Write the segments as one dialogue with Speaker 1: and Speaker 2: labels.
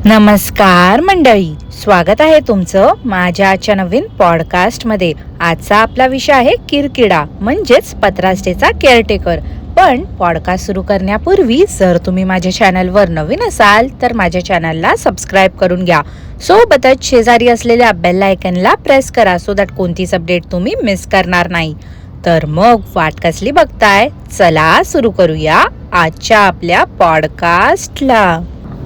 Speaker 1: नमस्कार मंडळी, स्वागत आहे तुमचं माझ्या आजच्या नवीन पॉडकास्टमध्ये। आजचा आपला विषय आहे किरकिडा म्हणजेच पत्रासडेचा केअरटेकर। पण पॉडकास्ट सुरू करण्यापूर्वी जर तुम्ही माझ्या चॅनलवर नवीन असाल तर माझ्या चॅनलला सबस्क्राईब करून घ्या। सोबतच शेजारी असलेल्या बेल आयकनला प्रेस करा सो दॅट कोणतीच अपडेट तुम्ही मिस करणार नाही। तर मग वाट कसली बघताय, चला सुरू करूया आजच्या आपल्या पॉडकास्टला।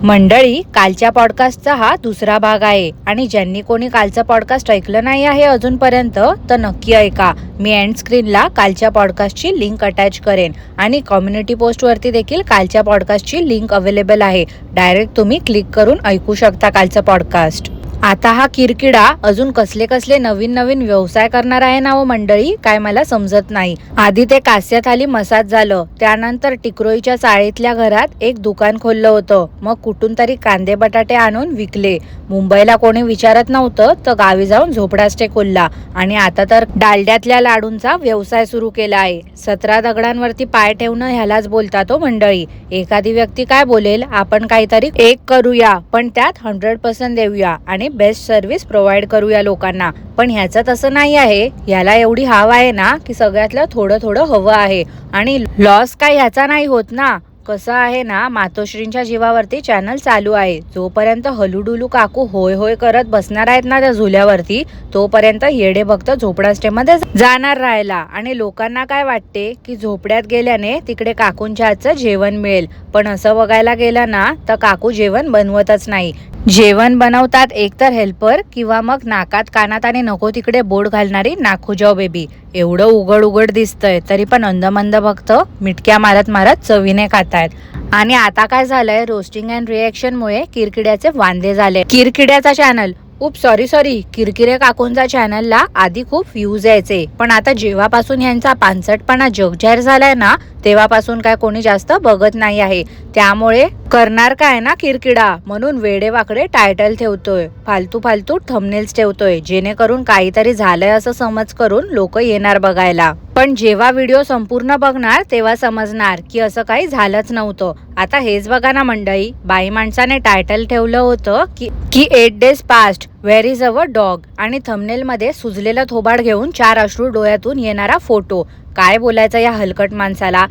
Speaker 1: मंडळी, कालच्या पॉडकास्टचा हा दुसरा भाग आहे आणि ज्यांनी कोणी कालचं पॉडकास्ट ऐकलं नाही आहे अजूनपर्यंत तर नक्की ऐका। मी एंड स्क्रीनला कालच्या पॉडकास्टची लिंक अटॅच करेन आणि कम्युनिटी पोस्टवरती देखील कालच्या पॉडकास्टची लिंक अवेलेबल आहे। डायरेक्ट तुम्ही क्लिक करून ऐकू शकता कालचं पॉडकास्ट। आता हा किरकिडा अजून कसले कसले नवीन नवीन व्यवसाय करणार आहे ना हो मंडळी, काय मला समजत नाही। आधी ते कास्यात आली मसाज झालं, त्यानंतर टिकरोईच्या चाळीतल्या घरात एक दुकान खोललं होतं, मग कुठून तरी कांदे बटाटे आणून विकले। मुंबईला कोणी विचारत नव्हतं तर गावी जाऊन झोपडा स्टे खोलला आणि आता तर डालड्यातल्या लाडूंचा व्यवसाय सुरू केला आहे। 17 दगडांवरती पाय ठेवणं ह्यालाच बोलतात हो मंडळी। एखादी व्यक्ती काय बोलेल, आपण काहीतरी एक करूया पण त्यात 100% देऊया आणि बेस्ट सर्व्हिस प्रोव्हाइड करूया लोकांना। पण ह्याचं तसं नाही आहे, ह्याला एवढी हाव आहे ना की सगळ्यातलं थोडं थोडं हवं आहे आणि लॉस काय ह्याचा नाही होत ना। कसं आहे ना, मातोश्रींच्या जीवावरती चॅनल चालू आहे। जोपर्यंत हलुडुलू काकू होय होय करत बसणार आहेत ना त्या झुल्यावरती, तोपर्यंत येडे भक्त झोपडा स्टे मध्ये जाणार राहायला आणि लोकांना काय वाटते की झोपड्यात गेल्याने तिकडे काकूंच्या हातचं जेवण मिळेल। पण असं बघायला गेलं ना तर काकू जेवण बनवतच नाही। जेवण बनवतात एकतर हेल्पर किंवा मग नाकात कानात आणि नको तिकडे बोट घालणारी नाखुजाव बेबी। एवढं उघड उघड दिसतंय तरी पण अंधमंद भक्त मिटक्या मारत मारत चवीने खातायत। आणि आता काय झालंय, रोस्टिंग अँड रिएक्शन मुळे किरकिड्याचे वांदे झाले। किरकिड्याचा चॅनल सॉरी किरकिरे काकूंचा चॅनलला आधी खूप व्ह्यूज यायचे, पण आता जेव्हापासून यांचा पानसटपणा जगजाहीर झालाय ना तेव्हापासून काय कोणी जास्त बघत नाही आहे। त्यामुळे करणार काय ना किरकिडा म्हणून वेडेवाकडे टायटल ठेवतोय, फालतू थंबनेल्स ठेवतोय, जेणेकरून काहीतरी झालंय असं समज करून लोक येणार बघायला। पण जेव्हा व्हिडिओ संपूर्ण बघणार तेव्हा समजणार की असं काही झालंच नव्हतं। आता हेच बघा ना मंडळी, बाई माणसाने टायटल ठेवलं होतं की 8 days past where is our dog आणि थंबनेल मध्ये सुजलेलं थोबाड घेऊन 4 अश्रू डोळ्यातून येणारा फोटो। काय बोलायचं या हलकट माणसाला।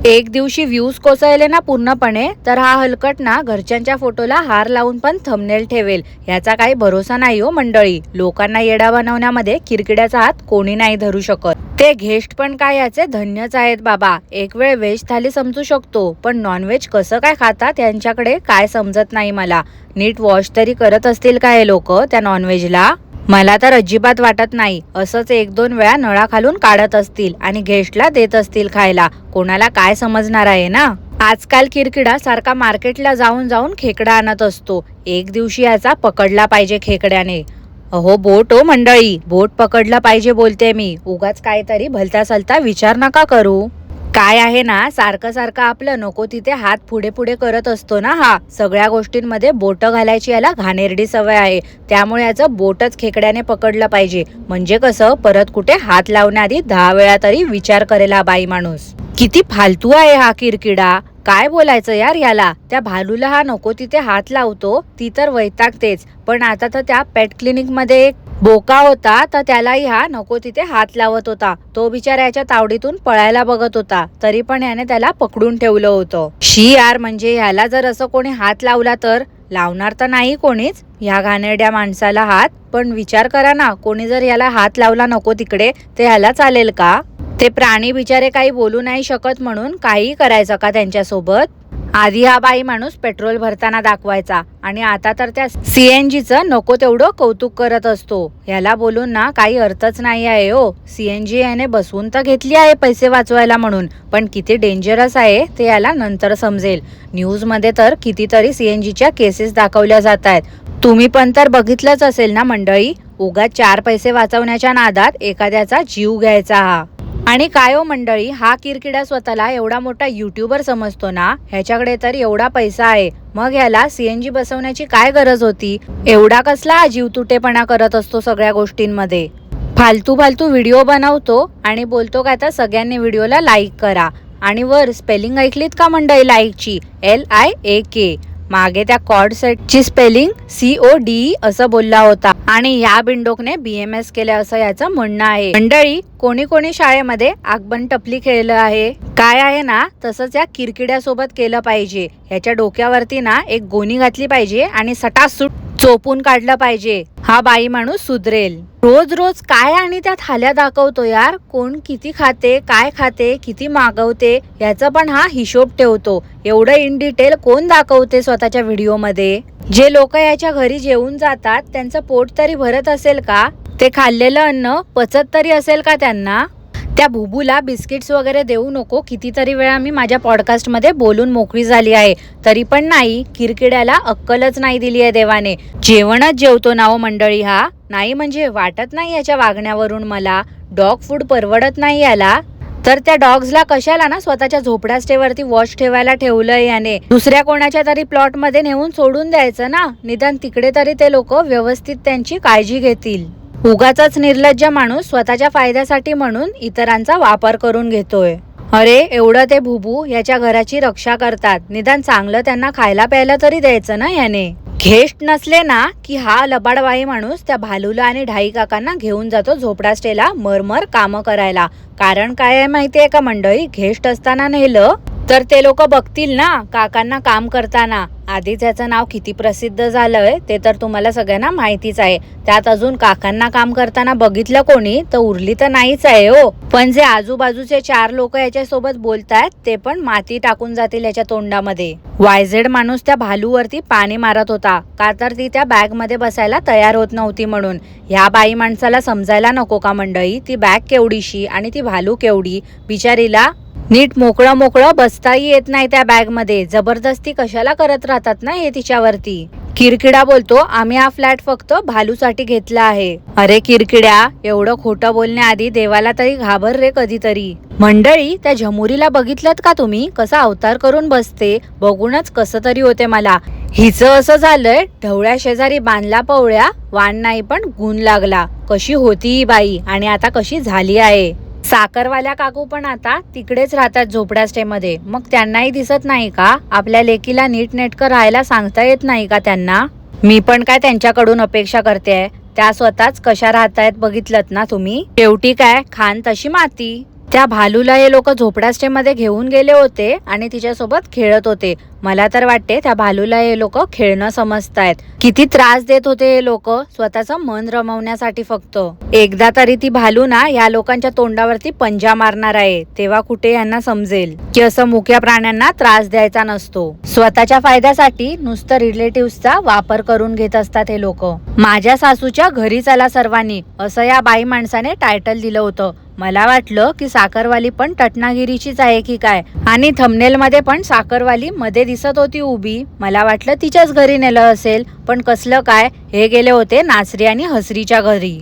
Speaker 1: एक दिवशी व्ह्यूज कोसळले ना पूर्णपणे तर हा हलकट ना घरच्यांच्या फोटोला हार लावून पण थंबनेल ठेवेल। याचा काही भरोसा नाही हो मंडळी। लोकांना येडा बनवण्यामध्ये किरकिड्याचा हात कोणी नाही धरू शकत। ते गेस्ट पण काय याचे धन्यच आहेत बाबा। एक वेळ व्हेज थाली समजू शकतो, पण नॉनव्हेज कसं काय खातात यांच्याकडे काय समजत नाही मला। नीट वॉश तरी करत असतील का हे लोक त्या नॉनव्हेजला? मला तर अजिबात वाटत नाही। असंच 1-2 वेळा नळा खालून काढत असतील आणि गेस्टला देत असतील खायला। कोणाला काय समजणार आहे ना। आजकाल किरकिडा सारखा मार्केटला जाऊन जाऊन खेकडा आणत असतो। एक दिवशी याचा पकडला पाहिजे खेकड्याने। अहो बोट हो मंडळी, बोट पकडला पाहिजे बोलते मी, उगाच काहीतरी भलता सलता विचार नका करू। काय आहे ना, सारखं सारखं आपलं नको तिथे हात पुढे पुढे करत असतो ना हा। सगळ्या गोष्टींमध्ये बोट घालायची याला घाणेरडी सवय आहे। त्यामुळे याचं बोटच खेकड्याने पकडलं पाहिजे, म्हणजे कसं परत कुठे हात लावण्याआधी 10 वेळा तरी विचार करेल हा बाई माणूस। किती फालतू आहे हा किरकिडा, काय बोलायचं यार याला। त्या भालूला हा नको तिथे हात लावतो, ती तर वैतागतेच, पण आता तर त्या पेट क्लिनिक मध्ये एक बोका होता तर त्यालाही हा नको तिथे हात लावत होता। तो बिचारा याच्या तावडीतून पळायला बघत होता, तरी पण याने त्याला पकडून ठेवलं होतं। शी यार, म्हणजे ह्याला जर असं कोणी हात लावला तर, लावणार तर नाही कोणीच ह्या घाणेरड्या माणसाला हात, पण विचार करा ना कोणी जर याला हात लावला नको तिकडे तर ह्याला चालेल का? ते प्राणी बिचारे काही बोलू नाही शकत म्हणून काही करायचं का त्यांच्यासोबत? आधी हा बाई माणूस पेट्रोल भरताना दाखवायचा आणि आता तर त्या सीएनजीचं नको तेवढं कौतुक करत असतो। ह्याला बोलून ना काही अर्थच नाही आहे हो। सीएनजी याने बसवून तर घेतली आहे पैसे वाचवायला म्हणून, पण किती डेंजरस आहे ते याला नंतर समजेल। न्यूज मध्ये तर कितीतरी सीएनजीच्या केसेस दाखवल्या जात आहेत, तुम्ही पण तर बघितलंच असेल ना मंडळी। उगाच 4 पैसे वाचवण्याच्या नादात एखाद्याचा जीव घ्यायचा हा। आणि काय हो मंडळी, हा किरकिडा स्वतःला एवढा मोठा युट्यूबर समजतो ना, ह्याच्याकडे तर एवढा पैसा आहे, मग ह्याला सीएनजी बसवण्याची काय गरज होती? एवढा कसला जीवतुटेपणा करत असतो सगळ्या गोष्टींमध्ये। फालतू व्हिडिओ बनवतो आणि बोलतो काय तर सगळ्यांनी व्हिडिओला लाईक करा, आणि वर स्पेलिंग ऐकलीत का मंडळी लाईकची? LIAK। मागे त्या कॉर्ड सेटची स्पेलिंग CODE असं बोलला होता आणि ह्या बिंडोकने BMS केले असं याचं म्हणणं आहे. मंडळी, कोणी कोणी शाळेमध्ये आगबन टपली खेळलं आहे काय आहे ना, तसंच या किरकिड्यासोबत केलं पाहिजे. ह्याच्या डोक्यावरती ना एक गोणी घातली पाहिजे आणि सटासूट चोपून काढलं पाहिजे. हा बाई माणूस सुधरेल. रोज रोज काय आणि त्या थाल्या दाखवतो यार. कोण किती खाते, काय खाते, किती मागवते याचा पण हा हिशोब ठेवतो. एवढं इन डिटेल कोण दाखवते स्वतःच्या व्हिडिओ मध्ये. जे लोक याच्या घरी जेवून जातात त्यांचं पोट तरी भरत असेल का? ते खाल्लेलं अन्न पचत तरी असेल का त्यांना? त्या भुबूला बिस्किट्स वगैरे देऊ नको, कितीतरी वेळा मी माझ्या पॉडकास्टमध्ये बोलून मोकळी झाली आहे, तरी पण नाही. किरकिड्याला अक्कलच नाही दिली आहे देवाने. जेवणच जेवतो ना हो मंडळी हा. नाही म्हणजे वाटत नाही याच्या वागण्यावरून मला. डॉग फूड परवडत नाही याला. तर त्या डॉग्सला कशाला ना स्वतःच्या झोपडा स्टेवरती वॉच ठेवायला ठेवलंय याने. दुसऱ्या कोणाच्या तरी प्लॉट मध्ये नेऊन सोडून द्यायचं ना. निदान तिकडे तरी ते लोक व्यवस्थित त्यांची काळजी घेतील. उगाचाच निर्लज्ज माणूस स्वतःच्या फायद्यासाठी म्हणून इतरांचा वापर करून घेतोय. अरे एवढं ते भुबू याच्या घराची रक्षा करतात, निदान चांगलं त्यांना खायला प्यायला तरी द्यायचं ना याने. घेस्ट नसले ना की हा लबाडबाई माणूस त्या भालूला आणि ढाई काकांना घेऊन जातो झोपडा स्टेला मरमर कामं करायला. कारण काय आहे माहितीये का मंडळी, घेस्ट असताना नेलं तर ते लोक बघतील ना काकांना काम करताना. आधीच याचं नाव किती प्रसिद्ध झालंय ते तर तुम्हाला सगळ्यांना माहितीच आहे. त्यात अजून काकांना काम करताना बघितलं कोणी तर उरली तर नाहीच आहे हो. पण जे आजूबाजूचे 4 लोक याच्या सोबत बोलतायत ते पण माती टाकून जातील याच्या तोंडामध्ये. वायझेड माणूस त्या भालूवरती पाणी मारत होता का तर ती त्या बॅग मध्ये बसायला तयार होत नव्हती म्हणून. ह्या बाई माणसाला समजायला नको का मंडळी, ती बॅग केवढीशी आणि ती भालू केवढी. बिचारीला नीट मोकळं बसताही येत नाही त्या बॅग मध्ये. जबरदस्ती कशाला करत राहतात ना हे तिच्यावरती. किरकिडा बोलतो आम्ही हा फ्लॅट फक्त भालूसाठी घेतला आहे. अरे किरकिड्या, एवढं खोटं बोलण्याआधी देवाला तरी घाबर रे कधीतरी. मंडळी, त्या झमुरीला बघितलं का तुम्ही कसा अवतार करून बसते? बघूनच कसं तरी होते मला. हिचं असं झालंय, ढवळ्या शेजारी बांधला पवळ्या, वाण नाही पण गुण लागला. कशी होती ही बाई आणि आता कशी झाली आहे. साखरवाल्या काकू पण आता तिकडेच राहतात झोपड्या स्टे मध्ये. मग त्यांनाही दिसत नाही का आपल्या लेकीला नीट नेटकं राहायला सांगता येत नाही का त्यांना? मी पण काय त्यांच्याकडून अपेक्षा करते? त्या स्वतःच कशा राहतायत बघितलत ना तुम्ही. शेवटी काय खान तशी माती. त्या भालूला हे लोक झोपडा स्टे मध्ये घेऊन गेले होते आणि तिच्यासोबत खेळत होते. मला तर वाटते त्या भालूला हे लोक खेळणं समजतायत. किती त्रास देत होते हे लोक स्वतःचं मन रमवण्यासाठी फक्त. एकदा तरी ती भालू ना या लोकांच्या तोंडावरती पंजा मारणार आहे, तेव्हा कुठे यांना समजेल की असं मुक्या प्राण्यांना त्रास द्यायचा नसतो. स्वतःच्या फायद्यासाठी नुसतं रिलेटिव्हचा वापर करून घेत असतात हे लोक. माझ्या सासूच्या घरी चला सर्वांनी असं या बाई माणसाने टायटल दिलं होतं. मला वाटलं की साखरवाली पण टटनागिरीचीच आहे की काय, आणि थंबनेल मध्ये पण साखरवाली मध्ये दिसत होती उभी. मला वाटलं तिच्याच घरी नेलं असेल, पण कसलं काय, हे गेले होते नाचरी आणि हसरीच्या घरी.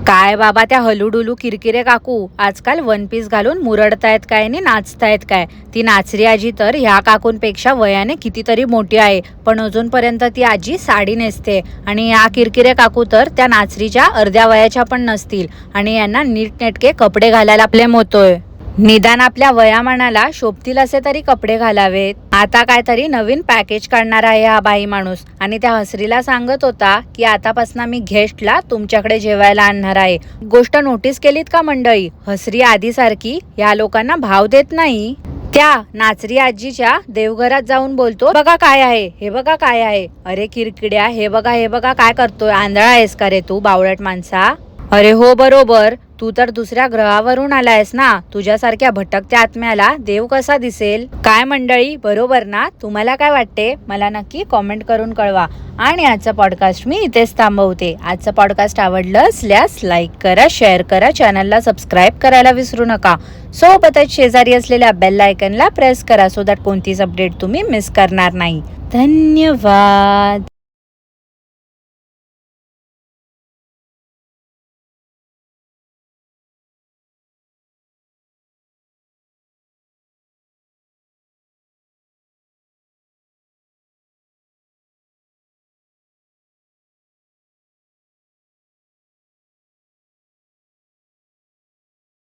Speaker 1: काय बाबा त्या हलूडुलू किरकिरे काकू आजकाल वन पीस घालून मुरडतायत काय आणि नाचतायत काय. ती नाचरी आजी तर ह्या काकूंपेक्षा वयाने कितीतरी मोठी आहे, पण अजूनपर्यंत ती आजी साडी नेसते. आणि या किरकिरे काकू तर त्या नाचरीच्या अर्ध्या वयाच्या पण नसतील आणि यांना नीटनेटके कपडे घालायला प्रेम होतोय. निदान आपल्या वयामानाला शोभतील असे तरी कपडे घालावेत. आता काहीतरी नवीन पॅकेज काढणार आहे हा बाई माणूस आणि त्या हसरीला सांगत होता की आतापासून मी गेस्टला तुमच्याकडे जेवायला आणणार आहे. गोष्ट नोटीस केलीत का मंडळी? हसरी आधीसारखी या लोकांना भाव देत नाही. त्या नाचरी आजीच्या देवघरात जाऊन बोलतो बघा काय आहे, हे बघा काय आहे. अरे किरकिड्या, हे बघा काय करतोय? आंधळा आहेस का रे तू बावळट माणसा? अरे हो बरोबर, तू तर दुसऱ्या ग्रहावरून आलायस ना. तुझ्यासारख्या भटकत्या आत्म्याला देव कसा दिसेल? काय मंडळी, बरोबर ना? तुम्हाला काय वाटते मला नक्की कॉमेंट करून कळवा. आणि आजचा पॉडकास्ट मी इथेच थांबवते. आजचं पॉडकास्ट आवडलं असल्यास लाईक करा, शेअर करा, चॅनलला सबस्क्राईब करायला विसरू नका. सोबतच शेजारी असलेल्या बेल आयकनला प्रेस करा सो दॅट कोणतीच अपडेट तुम्ही मिस करणार नाही. धन्यवाद.